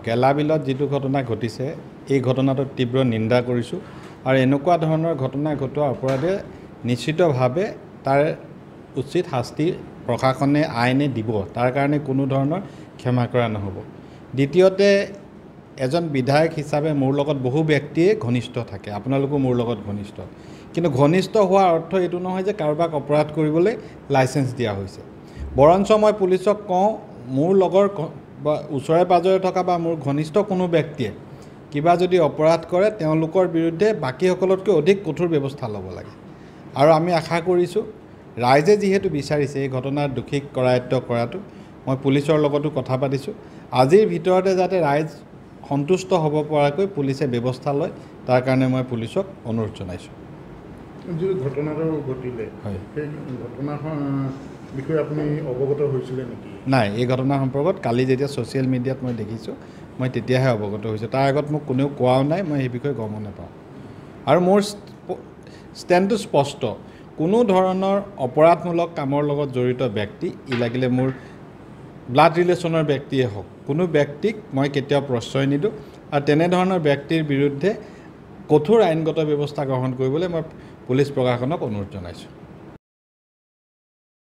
গেলাবিলত যিটো ঘটনা ঘটিছে এই ঘটনাটো তীব্ৰ নিন্দা কৰিছোঁ আৰু এনেকুৱা ধৰণৰ ঘটনা ঘটোৱা অপৰাধে নিশ্চিতভাৱে তাৰ উচিত শাস্তি প্ৰশাসনে আইনে দিব তাৰ কাৰণে কোনো ধৰণৰ ক্ষমা কৰা নহ'ব। দ্বিতীয়তে এজন বিধায়ক হিচাপে মোৰ লগত বহু ব্যক্তিয়ে ঘনিষ্ঠ থাকে, আপোনালোকো মোৰ লগত ঘনিষ্ঠ, কিন্তু ঘনিষ্ঠ হোৱাৰ অৰ্থ এইটো নহয় যে কাৰোবাক অপৰাধ কৰিবলৈ লাইচেঞ্চ দিয়া হৈছে। বৰঞ্চ মই পুলিচক কওঁ মোৰ লগৰ বা ওচৰে পাজৰে থকা বা মোৰ ঘনিষ্ঠ কোনো ব্যক্তিয়ে কিবা যদি অপৰাধ কৰে তেওঁলোকৰ বিৰুদ্ধে বাকীসকলতকৈ অধিক কঠোৰ ব্যৱস্থা ল'ব লাগে। আৰু আমি আশা কৰিছোঁ ৰাইজে যিহেতু বিচাৰিছে এই ঘটনাৰ দোষীক কৰায়ত্ব কৰাটো, মই পুলিচৰ লগতো কথা পাতিছোঁ। আজিৰ ভিতৰতে যাতে ৰাইজ সন্তুষ্ট হ'ব পৰাকৈ পুলিচে ব্যৱস্থা লয় তাৰ কাৰণে মই পুলিচক অনুৰোধ জনাইছোঁ। যি ঘটনাটো ঘটিলে হয়, সেই ঘটনাখন বিষয়ে আপুনি অৱগত হৈছিলে নেকি? নাই, এই ঘটনা সম্পৰ্কত কালি যেতিয়া ছ'চিয়েল মিডিয়াত মই দেখিছোঁ মই তেতিয়াহে অৱগত হৈছোঁ। তাৰ আগত মোক কোনেও কোৱাও নাই, মই সেই বিষয়ে গমো নাপাওঁ। আৰু মোৰ ষ্টেণ্ডটো স্পষ্ট, কোনো ধৰণৰ অপৰাধমূলক কামৰ লগত জড়িত ব্যক্তি ই লাগিলে মোৰ ব্লাড ৰিলেশ্যনৰ ব্যক্তিয়ে হওক, কোনো ব্যক্তিক মই কেতিয়াও প্ৰশ্ৰয় নিদিওঁ আৰু তেনেধৰণৰ ব্যক্তিৰ বিৰুদ্ধে কঠোৰ আইনগত ব্যৱস্থা গ্ৰহণ কৰিবলৈ মই পুলিচ প্ৰশাসনক অনুৰোধ জনাইছোঁ।